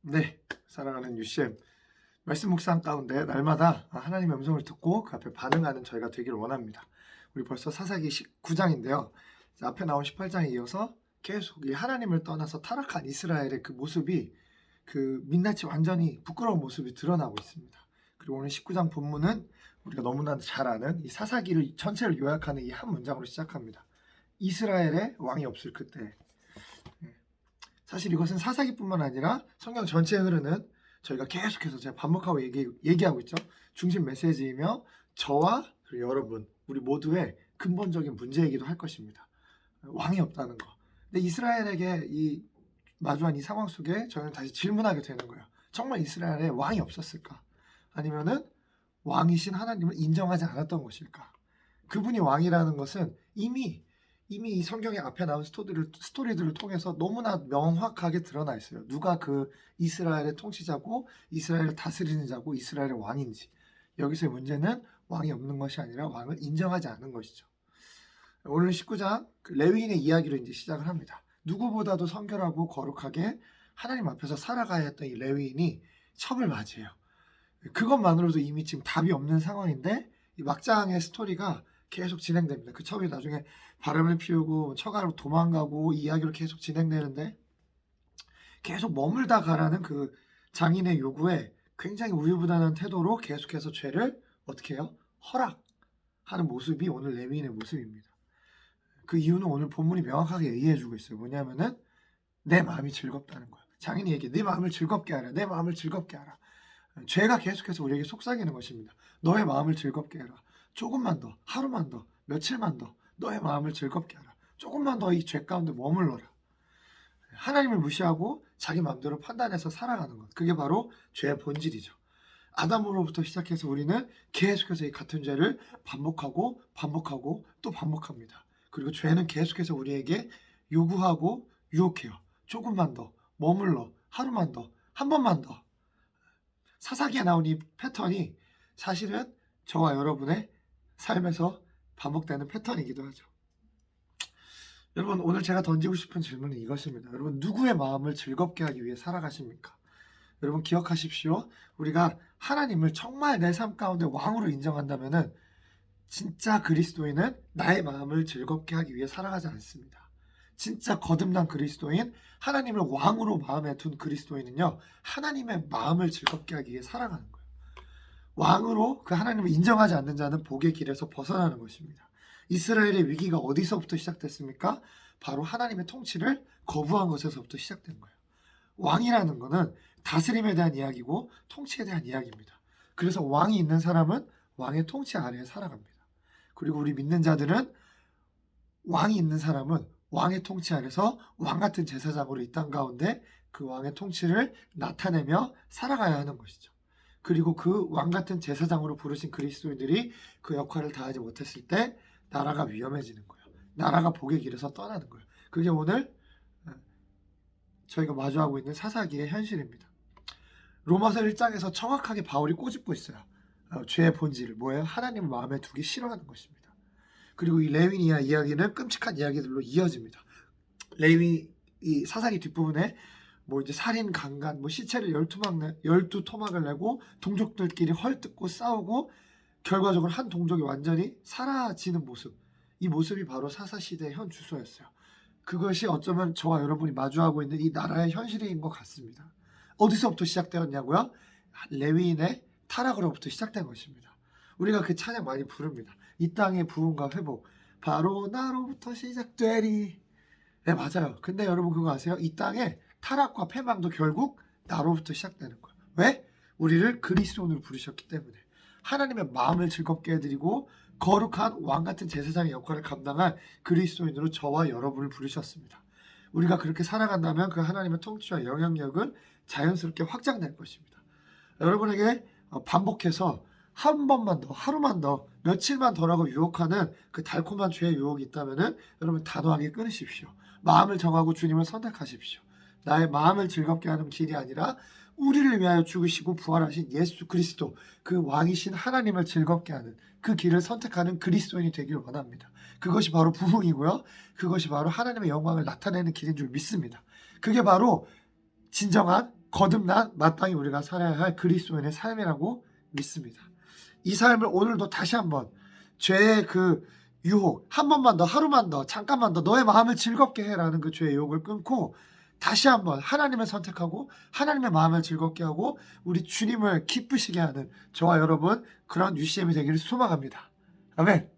네, 사랑하는 UCM 말씀 묵상 가운데 날마다 하나님의 음성을 듣고 그 앞에 반응하는 저희가 되기를 원합니다. 우리 벌써 사사기 19장인데요. 앞에 나온 18장에 이어서 계속 이 하나님을 떠나서 타락한 이스라엘의 그 모습이 그 민낯이 완전히 부끄러운 모습이 드러나고 있습니다. 그리고 오늘 19장 본문은 우리가 너무나 잘 아는 이 사사기를 전체를 요약하는 이 한 문장으로 시작합니다. 이스라엘의 왕이 없을 그때. 사실 이것은 사사기뿐만 아니라 성경 전체에 흐르는 저희가 계속해서 제가 반복하고 얘기하고 있죠. 중심 메시지이며 저와 그리고 여러분 우리 모두의 근본적인 문제이기도 할 것입니다. 왕이 없다는 거. 근데 이스라엘에게 이 마주한 이 상황 속에 저희는 다시 질문하게 되는 거예요. 정말 이스라엘에 왕이 없었을까? 아니면은 왕이신 하나님을 인정하지 않았던 것일까? 그분이 왕이라는 것은 이미 이 성경의 앞에 나온 스토리들을 통해서 너무나 명확하게 드러나 있어요. 누가 그 이스라엘의 통치자고 이스라엘을 다스리는 자고 이스라엘의 왕인지. 여기서의 문제는 왕이 없는 것이 아니라 왕을 인정하지 않는 것이죠. 오늘 19장 레위인의 이야기로 이제 시작을 합니다. 누구보다도 성결하고 거룩하게 하나님 앞에서 살아가야 했던 이 레위인이 첩을 맞이해요. 그것만으로도 이미 지금 답이 없는 상황인데 이 막장의 스토리가 계속 진행됩니다. 그 첩이 나중에 바람을 피우고 처가로 도망가고 이야기로 계속 진행되는데 계속 머물다 가라는 그 장인의 요구에 굉장히 우유부단한 태도로 계속해서 죄를 어떻게 해요? 허락하는 모습이 오늘 레위인의 모습입니다. 그 이유는 오늘 본문이 명확하게 얘기해주고 있어요. 뭐냐면은 내 마음이 즐겁다는 거예요. 장인이 얘기해. 내 마음을 즐겁게 하라. 내 마음을 즐겁게 하라. 죄가 계속해서 우리에게 속삭이는 것입니다. 너의 마음을 즐겁게 해라. 조금만 더, 하루만 더, 며칠만 더 너의 마음을 즐겁게 하라. 조금만 더 이 죄 가운데 머물러라. 하나님을 무시하고 자기 마음대로 판단해서 살아가는 것. 그게 바로 죄의 본질이죠. 아담으로부터 시작해서 우리는 계속해서 이 같은 죄를 반복하고 또 반복합니다. 그리고 죄는 계속해서 우리에게 요구하고 유혹해요. 조금만 더, 머물러, 하루만 더, 한 번만 더. 사사기에 나온 이 패턴이 사실은 저와 여러분의 삶에서 반복되는 패턴이기도 하죠. 여러분 오늘 제가 던지고 싶은 질문은 이것입니다. 여러분 누구의 마음을 즐겁게 하기 위해 살아가십니까? 여러분 기억하십시오. 우리가 하나님을 정말 내 삶 가운데 왕으로 인정한다면은 진짜 그리스도인은 나의 마음을 즐겁게 하기 위해 살아가지 않습니다. 진짜 거듭난 그리스도인, 하나님을 왕으로 마음에 둔 그리스도인은요, 하나님의 마음을 즐겁게 하기 위해 살아가는 거예요. 왕으로 그 하나님을 인정하지 않는 자는 복의 길에서 벗어나는 것입니다. 이스라엘의 위기가 어디서부터 시작됐습니까? 바로 하나님의 통치를 거부한 것에서부터 시작된 거예요. 왕이라는 것은 다스림에 대한 이야기고 통치에 대한 이야기입니다. 그래서 왕이 있는 사람은 왕의 통치 아래에 살아갑니다. 그리고 우리 믿는 자들은 왕이 있는 사람은 왕의 통치 아래서 왕같은 제사장으로 이 땅 가운데 그 왕의 통치를 나타내며 살아가야 하는 것이죠. 그리고 그 왕같은 제사장으로 부르신 그리스도인들이 그 역할을 다하지 못했을 때 나라가 위험해지는 거예요. 나라가 복의 길에서 떠나는 거예요. 그게 오늘 저희가 마주하고 있는 사사기의 현실입니다. 로마서 1장에서 정확하게 바울이 꼬집고 있어요. 죄의 본질을 뭐예요? 하나님을 마음에 두기 싫어하는 것입니다. 그리고 이 레위니아 이야기는 끔찍한 이야기들로 이어집니다. 레위 이 사사기 뒷부분에 뭐 이제 살인, 강간, 뭐 시체를 12토막을 내고 동족들끼리 헐뜯고 싸우고 결과적으로 한 동족이 완전히 사라지는 모습. 이 모습이 바로 사사시대의 현 주소였어요. 그것이 어쩌면 저와 여러분이 마주하고 있는 이 나라의 현실인 것 같습니다. 어디서부터 시작되었냐고요? 레위인의 타락으로부터 시작된 것입니다. 우리가 그 찬양 많이 부릅니다. 이 땅의 부흥과 회복 바로 나로부터 시작되리. 네 맞아요. 근데 여러분 그거 아세요? 이 땅의 타락과 패망도 결국 나로부터 시작되는 거예요. 왜? 우리를 그리스도인으로 부르셨기 때문에. 하나님의 마음을 즐겁게 해드리고 거룩한 왕같은 제사장의 역할을 감당한 그리스도인으로 저와 여러분을 부르셨습니다. 우리가 그렇게 살아간다면 그 하나님의 통치와 영향력은 자연스럽게 확장될 것입니다. 여러분에게 반복해서 한 번만 더, 하루만 더, 며칠만 더라고 유혹하는 그 달콤한 죄의 유혹이 있다면 여러분 단호하게 끊으십시오. 마음을 정하고 주님을 선택하십시오. 나의 마음을 즐겁게 하는 길이 아니라 우리를 위하여 죽으시고 부활하신 예수 그리스도 그 왕이신 하나님을 즐겁게 하는 그 길을 선택하는 그리스도인이 되기를 원합니다. 그것이 바로 부흥이고요. 그것이 바로 하나님의 영광을 나타내는 길인 줄 믿습니다. 그게 바로 진정한 거듭난 마땅히 우리가 살아야 할 그리스도인의 삶이라고 믿습니다. 이 삶을 오늘도 다시 한번 죄의 그 유혹, 한 번만 더, 하루만 더, 잠깐만 더 너의 마음을 즐겁게 해라는 그 죄의 유혹을 끊고 다시 한번 하나님을 선택하고 하나님의 마음을 즐겁게 하고 우리 주님을 기쁘시게 하는 저와 여러분 그런 UCM이 되기를 소망합니다. 아멘.